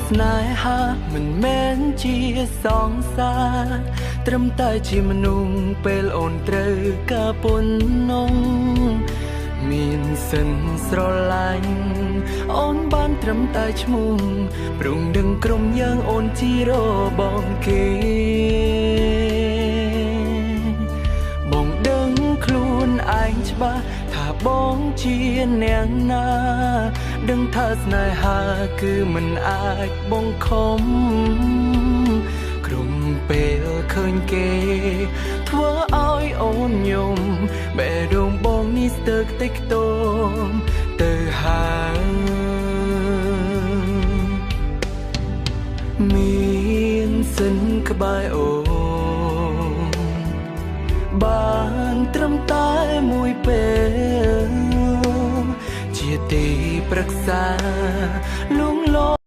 ស្នេហាមិនមែនជាសងសាត្រឹមតែជាមនុស្សពេលអូនត្រូវការពុននងមានសិនស្រឡាញ់អូនបានត្រឹមតែឈ្មោះព្រមដឹងក្រុមយើងអូនជារបងគេបងដឹងខ្លួនឯងច្បាស់ថាបងជាអ្នកណាដឹងថាស្នេហាគឺមិនអាចបងខំក្រុមពេលឃើញគេធ្វើឲ្យអូនយំបេះដូងបងនេះស្ទើរខ្ទេចខ្ទាំទៅហើយមានសិនក្បែរអូនបានត្រឹមតែមួយពេលជាទីប្រឹក្សាលួងលោ